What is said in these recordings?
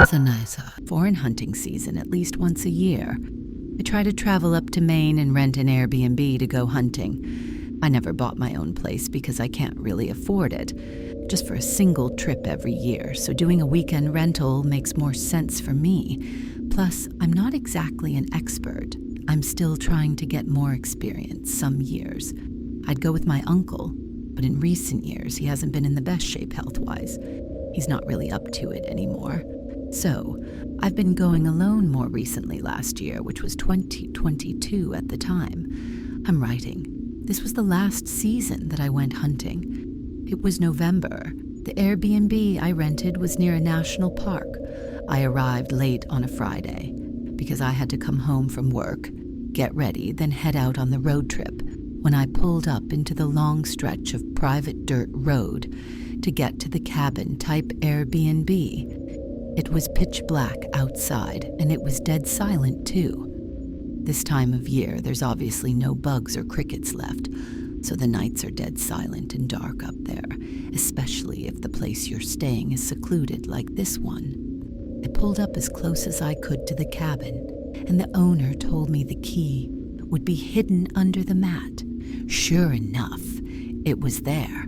has a nice foreign hunting season at least once a year. I try to travel up to Maine and rent an Airbnb to go hunting. I never bought my own place because I can't really afford it, just for a single trip every year, so doing a weekend rental makes more sense for me. Plus, I'm not exactly an expert. I'm still trying to get more experience some years. I'd go with my uncle, but in recent years he hasn't been in the best shape health-wise. He's not really up to it anymore. So, I've been going alone more recently last year, which was 2022 at the time. I'm writing. This was the last season that I went hunting. It was November. The Airbnb I rented was near a national park. I arrived late on a Friday because I had to come home from work, get ready, then head out on the road trip when I pulled up into the long stretch of private dirt road to get to the cabin type Airbnb. It was pitch black outside, and it was dead silent too. This time of year, there's obviously no bugs or crickets left, so the nights are dead silent and dark up there, especially if the place you're staying is secluded like this one. I pulled up as close as I could to the cabin, and the owner told me the key would be hidden under the mat. Sure enough, it was there.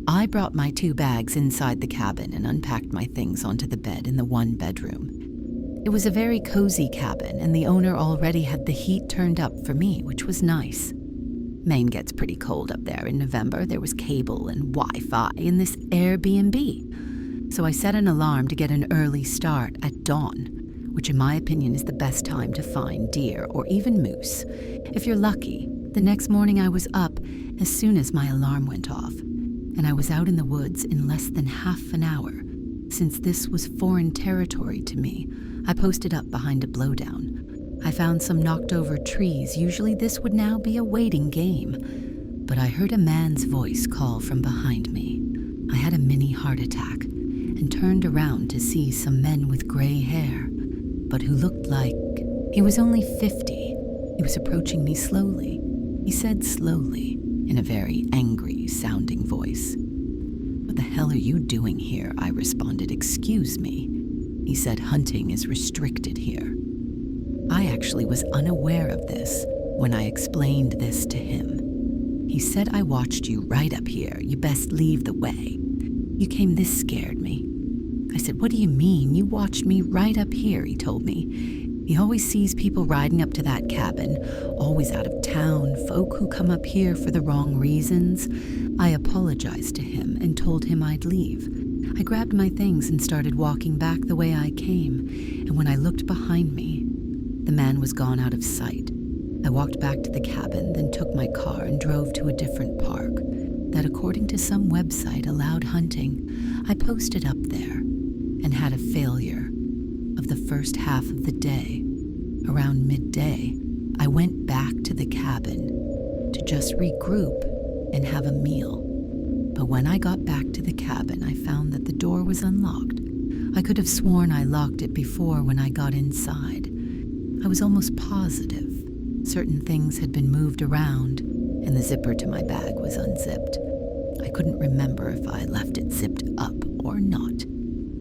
I brought my 2 bags inside the cabin and unpacked my things onto the bed in the 1 bedroom. It was a very cozy cabin, and the owner already had the heat turned up for me, which was nice. Maine gets pretty cold up there in November. There was cable and Wi-Fi in this Airbnb. So I set an alarm to get an early start at dawn, which in my opinion is the best time to find deer or even moose. If you're lucky, the next morning I was up as soon as my alarm went off, and I was out in the woods in less than half an hour. Since this was foreign territory to me, I posted up behind a blowdown. I found some knocked over trees. Usually this would now be a waiting game, but I heard a man's voice call from behind me. I had a mini heart attack and turned around to see some men with gray hair, but who looked like he was only 50. He was approaching me slowly. He said slowly, in a very angry sounding voice. "What the hell are you doing here?" I responded. "Excuse me." He said hunting is restricted here. I actually was unaware of this when I explained this to him. He said, "I watched you right up here. You best leave the way." You came. This scared me. I said, "What do you mean? You watched me right up here," he told me. He always sees people riding up to that cabin, always out of town, folk who come up here for the wrong reasons. I apologized to him and told him I'd leave. I grabbed my things and started walking back the way I came, and when I looked behind me, the man was gone out of sight. I walked back to the cabin, then took my car and drove to a different park that, according to some website, allowed hunting. I posted up there and had a failure of the first half of the day. Around midday, I went back to the cabin to just regroup and have a meal. But when I got back to the cabin, I found that the door was unlocked. I could have sworn I locked it before when I got inside. I was almost positive certain things had been moved around, and the zipper to my bag was unzipped. I couldn't remember if I left it zipped up or not,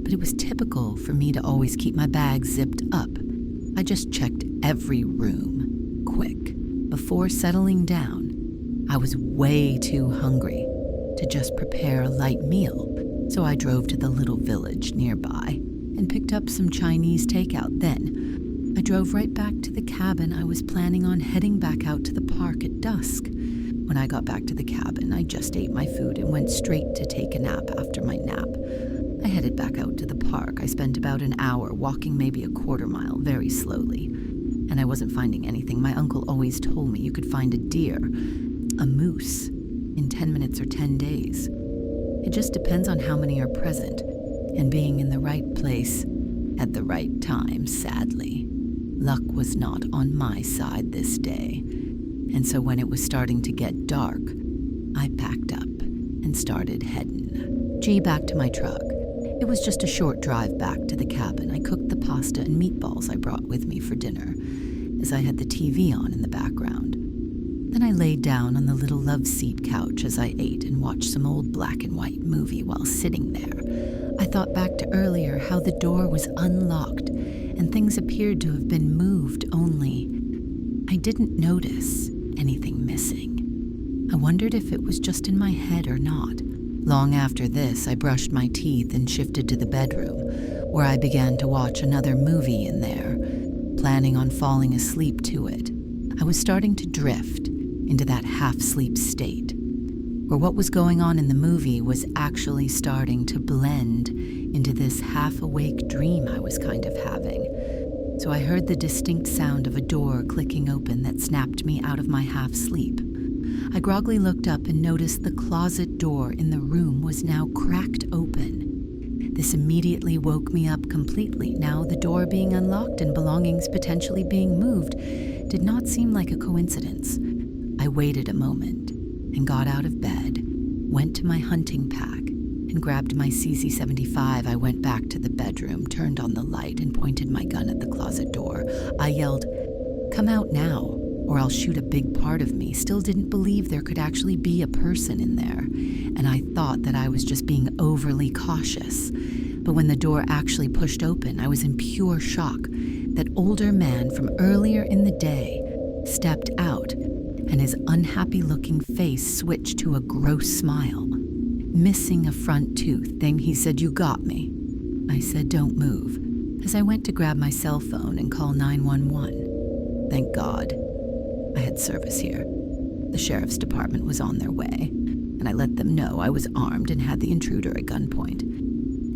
but it was typical for me to always keep my bag zipped up. I just checked every room, quick, before settling down. I was way too hungry to just prepare a light meal, so I drove to the little village nearby and picked up some Chinese takeout. Then I drove right back to the cabin. I was planning on heading back out to the park at dusk. When I got back to the cabin, I just ate my food and went straight to take a nap after my nap. I headed back out to the park. I spent about an hour walking maybe a quarter mile very slowly, and I wasn't finding anything. My uncle always told me you could find a deer, a moose, in 10 minutes or 10 days. It just depends on how many are present and being in the right place at the right time, sadly. Luck was not on my side this day, and so when it was starting to get dark, I packed up and started heading back to my truck. It was just a short drive back to the cabin. I cooked the pasta and meatballs I brought with me for dinner, as I had the TV on in the background. Then I laid down on the little love seat couch as I ate and watched some old black and white movie while sitting there. I thought back to earlier, how the door was unlocked and things appeared to have been moved, only I didn't notice anything missing. I wondered if it was just in my head or not. Long after this, I brushed my teeth and shifted to the bedroom, where I began to watch another movie in there, planning on falling asleep to it. I was starting to drift into that half-sleep state, where what was going on in the movie was actually starting to blend into this half-awake dream I was kind of having. So I heard the distinct sound of a door clicking open that snapped me out of my half-sleep. I groggily looked up and noticed the closet door in the room was now cracked open. This immediately woke me up completely. Now the door being unlocked and belongings potentially being moved did not seem like a coincidence. I waited a moment and got out of bed, went to my hunting pack, and grabbed my CZ-75. I went back to the bedroom, turned on the light, and pointed my gun at the closet door. I yelled, "Come out now, or I'll shoot a big part of me." Still didn't believe there could actually be a person in there, and I thought that I was just being overly cautious. But when the door actually pushed open, I was in pure shock. That older man from earlier in the day stepped out, and his unhappy-looking face switched to a gross smile. Missing a front tooth, then he said, "You got me." I said, "Don't move," as I went to grab my cell phone and call 911. Thank God I had service here. The sheriff's department was on their way, and I let them know I was armed and had the intruder at gunpoint.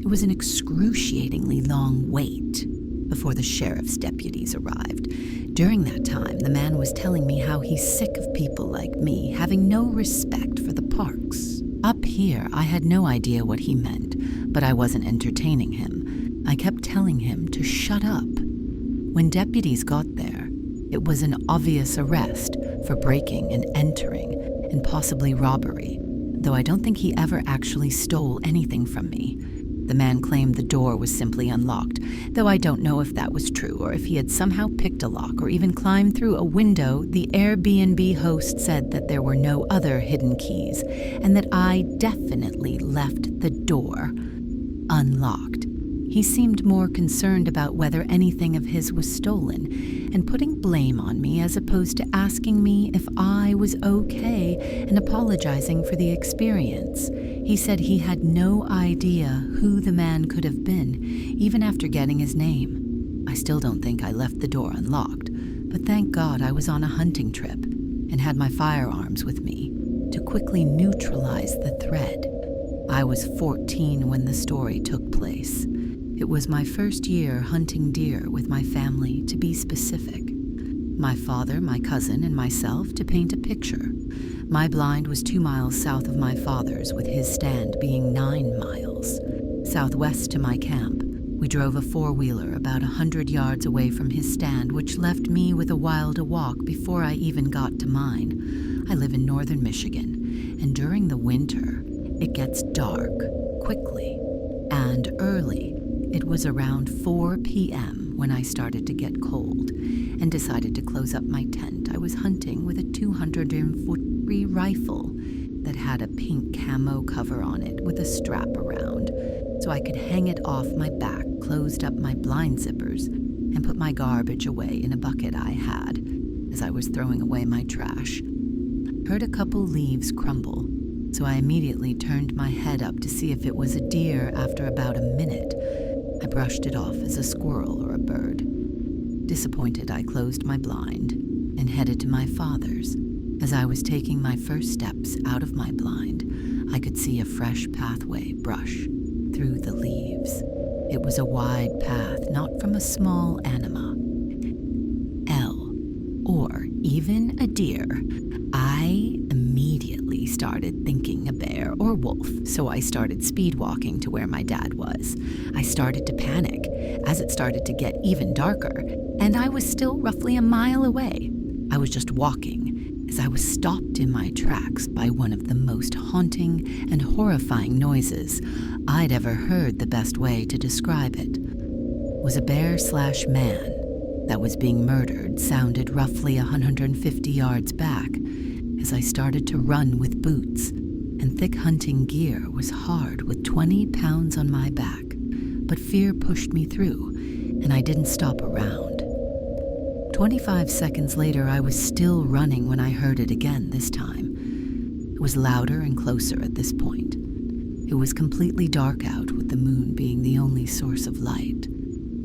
It was an excruciatingly long wait before the sheriff's deputies arrived. During that time, the man was telling me how he's sick of people like me having no respect for the parks. Up here, I had no idea what he meant, but I wasn't entertaining him. I kept telling him to shut up. When deputies got there, it was an obvious arrest for breaking and entering and possibly robbery, though I don't think he ever actually stole anything from me. The man claimed the door was simply unlocked, though I don't know if that was true or if he had somehow picked a lock or even climbed through a window. The Airbnb host said that there were no other hidden keys and that I definitely left the door unlocked. He seemed more concerned about whether anything of his was stolen and putting blame on me as opposed to asking me if I was okay and apologizing for the experience. He said he had no idea who the man could have been, even after getting his name. I still don't think I left the door unlocked, but thank God I was on a hunting trip and had my firearms with me to quickly neutralize the threat. I was 14 when the story took place. It was my first year hunting deer with my family, to be specific. My father, my cousin, and myself to paint a picture. My blind was 2 miles south of my father's, with his stand being 9 miles. Southwest to my camp, we drove a four-wheeler about 100 yards away from his stand, which left me with a while to walk before I even got to mine. I live in northern Michigan, and during the winter, it gets dark quickly and early. It was around 4 p.m. when I started to get cold and decided to close up my tent. I was hunting with a 243 rifle that had a pink camo cover on it with a strap around, so I could hang it off my back, closed up my blind zippers, and put my garbage away in a bucket I had as I was throwing away my trash. Heard a couple leaves crumble, so I immediately turned my head up to see if it was a deer. After about a minute, I brushed it off as a squirrel or a bird. Disappointed, I closed my blind and headed to my father's. As I was taking my first steps out of my blind, I could see a fresh pathway brush through the leaves. It was a wide path, not from a small anima, or even a deer. I immediately started thinking a bear or wolf, so I started speed walking to where my dad was. I started to panic as it started to get even darker, and I was still roughly a mile away. I was just walking as I was stopped in my tracks by one of the most haunting and horrifying noises I'd ever heard. The best way to describe it was a bear/man that was being murdered. Sounded roughly 150 yards back as I started to run with boots and thick hunting gear was hard with 20 pounds on my back, but fear pushed me through, and I didn't stop around. 25 seconds later, I was still running when I heard it again this time. It was louder and closer at this point. It was completely dark out, with the moon being the only source of light.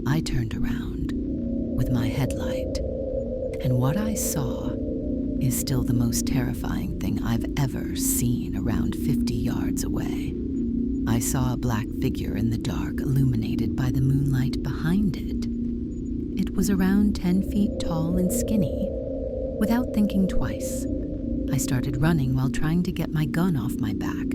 I turned around with my headlight, and what I saw is still the most terrifying thing I've ever seen around 50 yards away. I saw a black figure in the dark, illuminated by the moonlight behind it. It was around 10 feet tall and skinny. Without thinking twice, I started running while trying to get my gun off my back.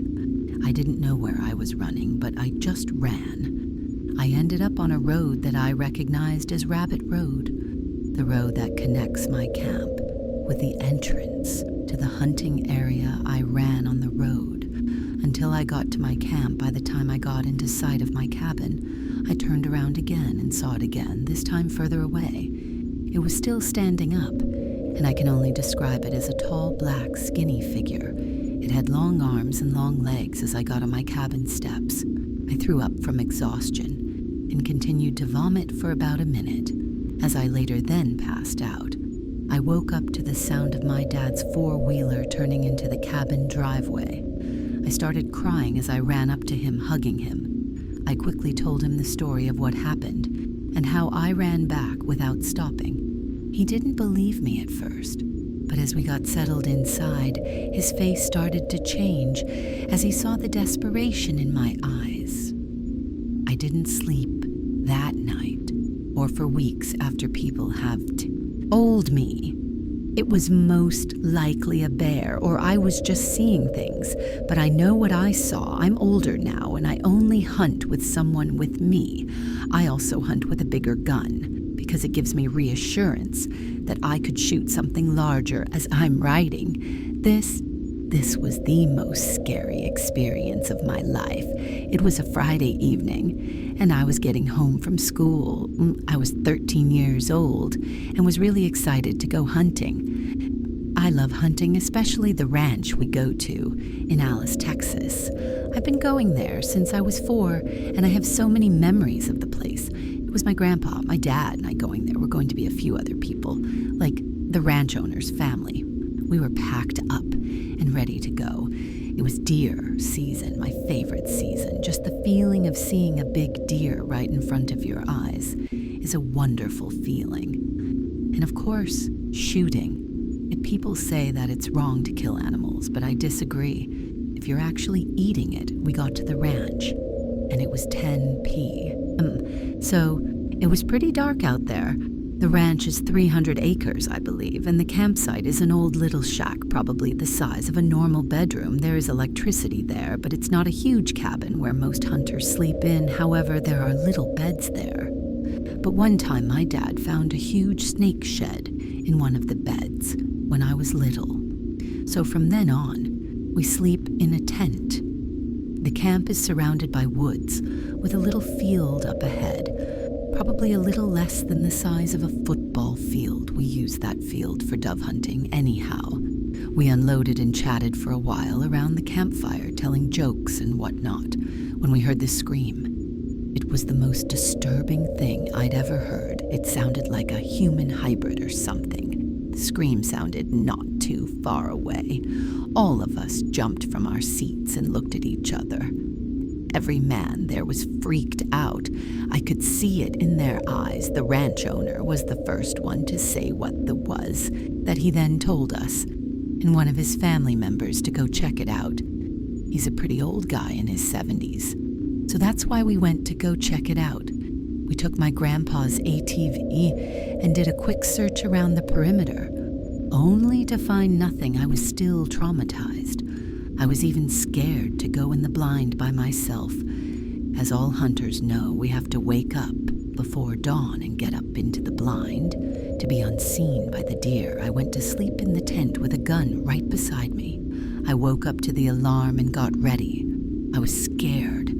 I didn't know where I was running, but I just ran. I ended up on a road that I recognized as Rabbit Road, the road that connects my camp with the entrance to the hunting area. I ran on the road until I got to my camp. By the time I got into sight of my cabin, I turned around again and saw it again, this time further away. It was still standing up, and I can only describe it as a tall, black, skinny figure. It had long arms and long legs. As I got on my cabin steps, I threw up from exhaustion and continued to vomit for about a minute. As I later then passed out, I woke up to the sound of my dad's four-wheeler turning into the cabin driveway. I started crying as I ran up to him, hugging him. I quickly told him the story of what happened and how I ran back without stopping. He didn't believe me at first, but as we got settled inside, his face started to change as he saw the desperation in my eyes. I didn't sleep that night or for weeks after people have told me it was most likely a bear, or I was just seeing things. But I know what I saw. I'm older now, and I only hunt with someone with me. I also hunt with a bigger gun, because it gives me reassurance that I could shoot something larger as I'm riding. This was the most scary experience of my life. It was a Friday evening, and I was getting home from school. I was 13 years old and was really excited to go hunting. I love hunting, especially the ranch we go to in Alice, Texas. I've been going there since I was 4, and I have so many memories of the place. It was my grandpa, my dad, and I going there. We're going to be a few other people, like the ranch owner's family. We were packed up and ready to go. It was deer season, my favorite season. Just the feeling of seeing a big deer right in front of your eyes is a wonderful feeling. And of course, shooting. People say that it's wrong to kill animals, but I disagree. If you're actually eating it, we got to the ranch, and it was 10 p.m. So it was pretty dark out there. The ranch is 300 acres, I believe, and the campsite is an old little shack, probably the size of a normal bedroom. There is electricity there, but it's not a huge cabin where most hunters sleep in. However, there are little beds there. But one time my dad found a huge snake shed in one of the beds when I was little. So from then on, we sleep in a tent. The camp is surrounded by woods with a little field up ahead, probably a little less than the size of a football field. We use that field for dove hunting anyhow. We unloaded and chatted for a while around the campfire, telling jokes and whatnot, when we heard the scream. It was the most disturbing thing I'd ever heard. It sounded like a human hybrid or something. The scream sounded not too far away. All of us jumped from our seats and looked at each other. Every man there was freaked out. I could see it in their eyes. The ranch owner was the first one to say what the was, that he then told us, and one of his family members to go check it out. He's a pretty old guy in his 70s. So that's why we went to go check it out. We took my grandpa's ATV and did a quick search around the perimeter, only to find nothing. I was still traumatized. I was even scared to go in the blind by myself. As all hunters know, we have to wake up before dawn and get up into the blind to be unseen by the deer. I went to sleep in the tent with a gun right beside me. I woke up to the alarm and got ready. I was scared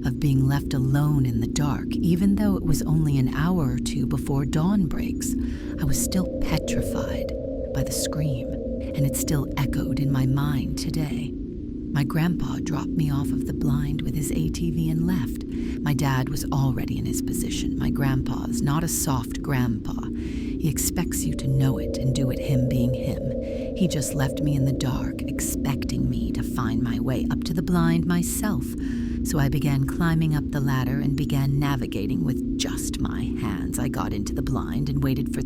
of being left alone in the dark. Even though it was only an hour or two before dawn breaks, I was still petrified by the scream, and it still echoed in my mind today. My grandpa dropped me off of the blind with his ATV and left. My dad was already in his position. My grandpa's not a soft grandpa. He expects you to know it and do it him being him. He just left me in the dark, expecting me to find my way up to the blind myself. So I began climbing up the ladder and began navigating with just my hands. I got into the blind and waited for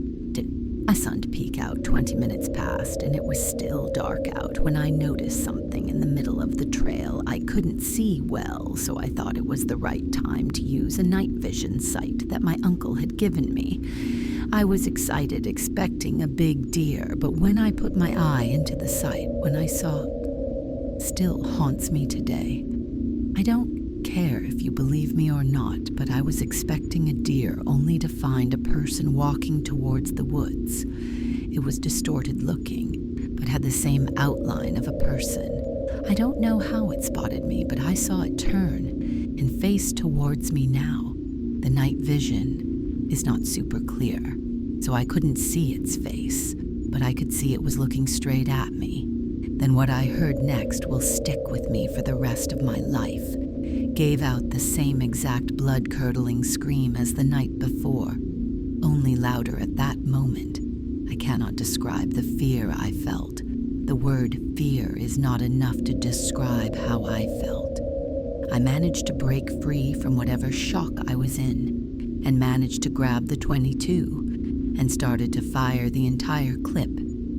a sun to peek out. 20 minutes passed, and it was still dark out when I noticed something in the middle of the trail. I couldn't see well, so I thought it was the right time to use a night vision sight that my uncle had given me. I was excited, expecting a big deer, but when I put my eye into the sight, when I saw, still haunts me today. I don't care if you believe me or not, but I was expecting a deer only to find a person walking towards the woods. It was distorted looking, but had the same outline of a person. I don't know how it spotted me, but I saw it turn and face towards me now. The night vision is not super clear, so I couldn't see its face, but I could see it was looking straight at me. Then what I heard next will stick with me for the rest of my life. Gave out the same exact blood-curdling scream as the night before, only louder at that moment. I cannot describe the fear I felt. The word fear is not enough to describe how I felt. I managed to break free from whatever shock I was in, and managed to grab the .22 and started to fire the entire clip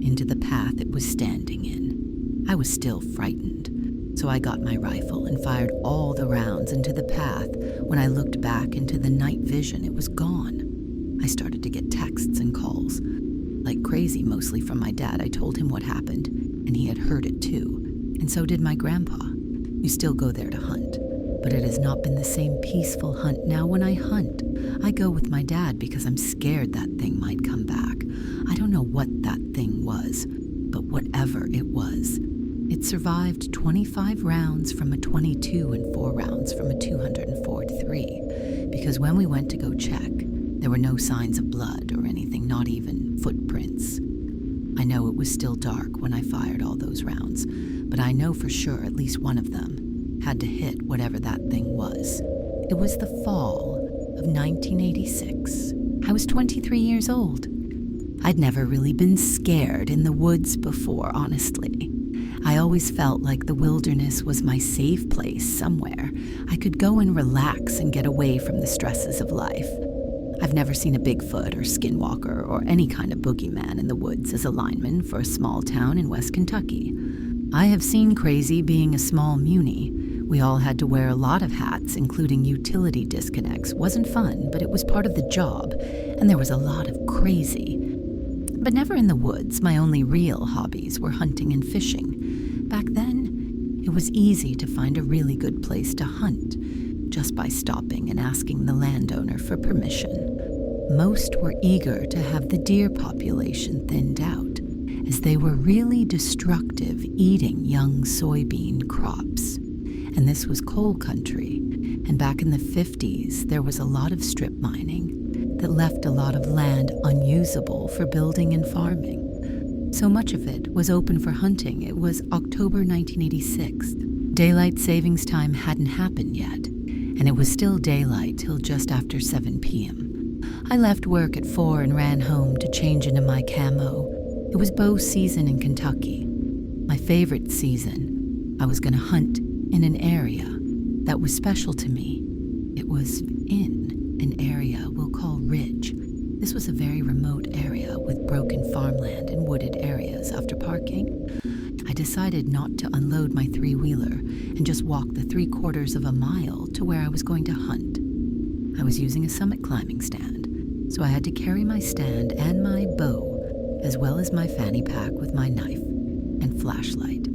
into the path it was standing in. I was still frightened, so I got my rifle and fired all the rounds into the path. When I looked back into the night vision, it was gone. I started to get texts and calls. Like crazy, mostly from my dad. I told him what happened, and he had heard it too. And so did my grandpa. We still go there to hunt, but it has not been the same peaceful hunt now. When I hunt, I go with my dad because I'm scared that thing might come back. I don't know what that thing was, but whatever it was, it survived 25 rounds from a .22 and 4 rounds from a 243, because when we went to go check, there were no signs of blood or anything, not even footprints. I know it was still dark when I fired all those rounds, but I know for sure at least one of them had to hit whatever that thing was. It was the fall of 1986. I was 23 years old. I'd never really been scared in the woods before, honestly. I always felt like the wilderness was my safe place somewhere. I could go and relax and get away from the stresses of life. I've never seen a bigfoot or skinwalker or any kind of boogeyman in the woods as a lineman for a small town in West Kentucky. I have seen crazy being a small muni. We all had to wear a lot of hats, including utility disconnects. Wasn't fun, but it was part of the job, and there was a lot of crazy. But never in the woods. My only real hobbies were hunting and fishing. Back then, it was easy to find a really good place to hunt, just by stopping and asking the landowner for permission. Most were eager to have the deer population thinned out, as they were really destructive, eating young soybean crops. And this was coal country, and back in the 50s, there was a lot of strip mining that left a lot of land unusable for building and farming. So much of it was open for hunting. It was October 1986. Daylight savings time hadn't happened yet, and it was still daylight till just after 7 p.m. I left work at 4 and ran home to change into my camo. It was bow season in Kentucky, my favorite season. I was going to hunt in an area that was special to me. It was in an area we'll call Ridge. This was a very remote area with broken farmland and wooded areas. After parking, I decided not to unload my three-wheeler and just walk the 3/4 of a mile to where I was going to hunt. I was using a summit climbing stand, so I had to carry my stand and my bow, as well as my fanny pack with my knife and flashlight.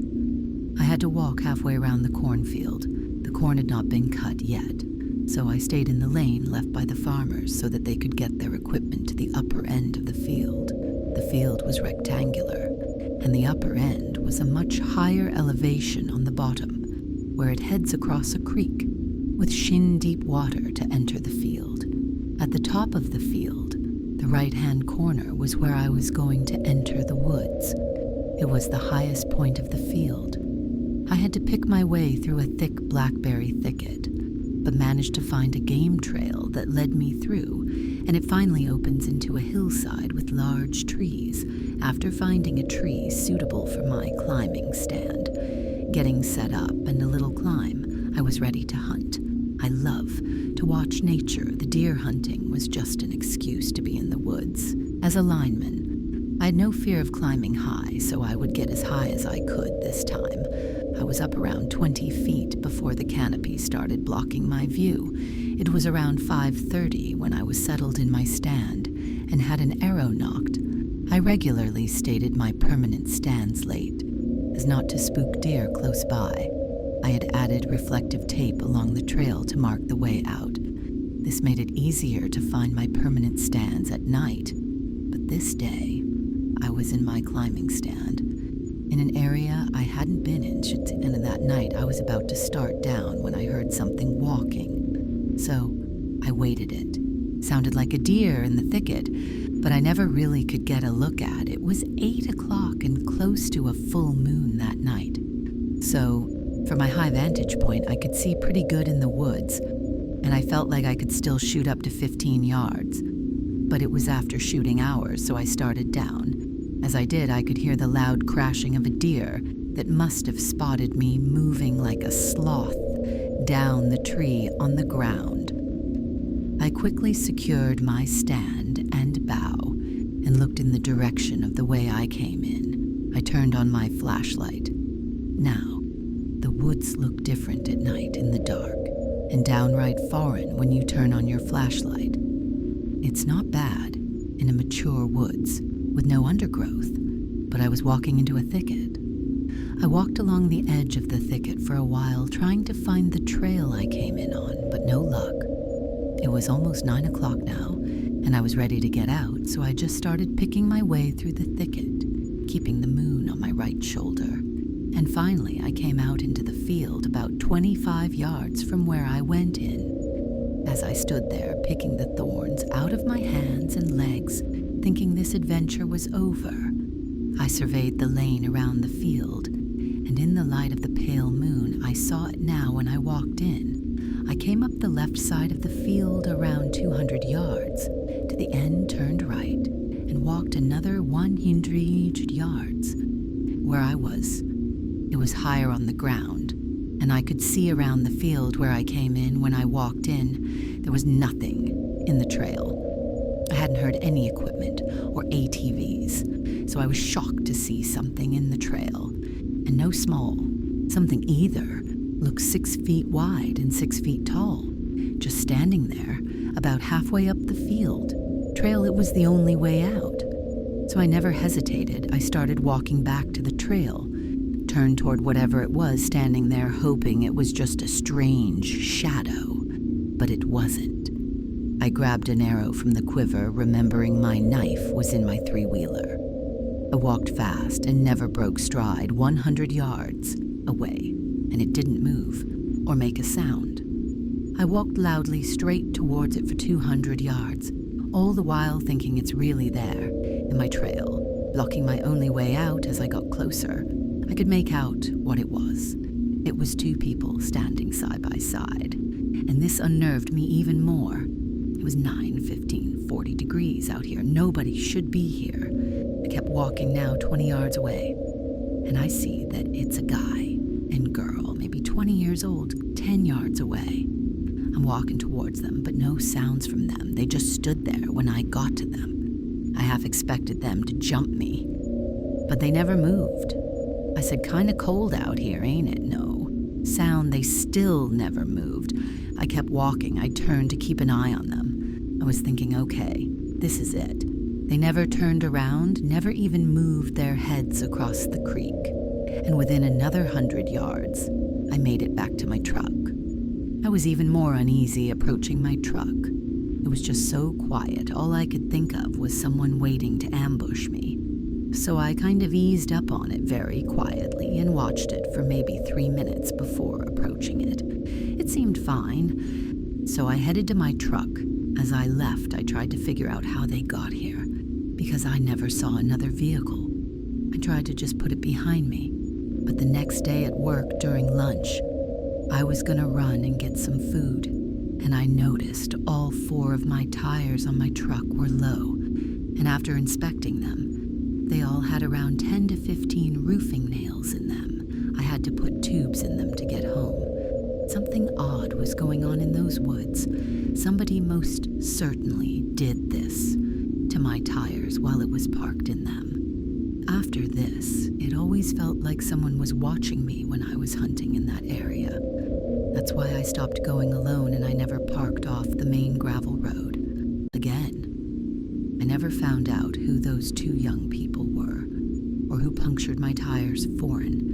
I had to walk halfway around the cornfield. The corn had not been cut yet, so I stayed in the lane left by the farmers so that they could get their equipment to the upper end of the field. The field was rectangular, and the upper end was a much higher elevation on the bottom, where it heads across a creek with shin-deep water to enter the field. At the top of the field, the right-hand corner was where I was going to enter the woods. It was the highest point of the field. I had to pick my way through a thick blackberry thicket, but managed to find a game trail that led me through, and it finally opens into a hillside with large trees after finding a tree suitable for my climbing stand. Getting set up and a little climb, I was ready to hunt. I love to watch nature. The deer hunting was just an excuse to be in the woods. As a lineman, I had no fear of climbing high, so I would get as high as I could this time. I was up around 20 feet before the canopy started blocking my view. It was around 5:30 when I was settled in my stand and had an arrow knocked. I regularly stated my permanent stands late, as not to spook deer close by. I had added reflective tape along the trail to mark the way out. This made it easier to find my permanent stands at night. But this day, I was in my climbing stand, in an area I hadn't been in, and that night I was about to start down when I heard something walking. So I waited it. Sounded like a deer in the thicket, but I never really could get a look at. It was 8 o'clock and close to a full moon that night. So, from my high vantage point, I could see pretty good in the woods, and I felt like I could still shoot up to 15 yards. But it was after shooting hours, so I started down. As I did, I could hear the loud crashing of a deer that must have spotted me moving like a sloth down the tree on the ground. I quickly secured my stand and bow and looked in the direction of the way I came in. I turned on my flashlight. Now, the woods look different at night in the dark, and downright foreign when you turn on your flashlight. It's not bad in a mature woods with no undergrowth, but I was walking into a thicket. I walked along the edge of the thicket for a while, trying to find the trail I came in on, but no luck. It was almost 9 o'clock now, and I was ready to get out, so I just started picking my way through the thicket, keeping the moon on my right shoulder. And finally, I came out into the field about 25 yards from where I went in. As I stood there, picking the thorns out of my hands and legs, thinking this adventure was over, I surveyed the lane around the field, and in the light of the pale moon, I saw it now when I walked in. I came up the left side of the field around 200 yards, to the end turned right, and walked another 100 yards. Where I was, it was higher on the ground, and I could see around the field where I came in. When I walked in, there was nothing in the trail. I hadn't heard any equipment or ATVs, so I was shocked to see something in the trail, and no small something either. Looked 6 feet wide and 6 feet tall, just standing there, about halfway up the field. Trail, it was the only way out. So I never hesitated. I started walking back to the trail, turned toward whatever it was standing there, hoping it was just a strange shadow. But it wasn't. I grabbed an arrow from the quiver, remembering my knife was in my three-wheeler. I walked fast and never broke stride, 100 yards away, and it didn't move or make a sound. I walked loudly straight towards it for 200 yards, all the while thinking it's really there, in my trail, blocking my only way out. As I got closer, I could make out what it was. It was two people standing side by side, and this unnerved me even more. It was 9, 15, 40 degrees out here. Nobody should be here. I kept walking now 20 yards away, and I see that it's a guy and girl, maybe 20 years old, 10 yards away. I'm walking towards them, but no sounds from them. They just stood there when I got to them. I half expected them to jump me, but they never moved. I said, "Kinda cold out here, ain't it?" No sound. They still never moved. I kept walking. I turned to keep an eye on them. I was thinking, okay, this is it. They never turned around, never even moved their heads across the creek. And within another 100 yards, I made it back to my truck. I was even more uneasy approaching my truck. It was just so quiet. All I could think of was someone waiting to ambush me. So I kind of eased up on it very quietly and watched it for maybe 3 minutes before approaching it. It seemed fine, so I headed to my truck. As I left, I tried to figure out how they got here, because I never saw another vehicle. I tried to just put it behind me, But the next day at work during lunch, I was gonna run and get some food, and I noticed all 4 of my tires on my truck were low, and after inspecting them, they all had around 10 to 15 roofing nails in them. I had to put tubes in them to get home. Something odd was going on in those woods. Somebody most certainly did this to my tires while it was parked in them. After this, it always felt like someone was watching me when I was hunting in that area. That's why I stopped going alone and I never parked off the main gravel road again. I never found out who those 2 young people were, or who punctured my tires foreign.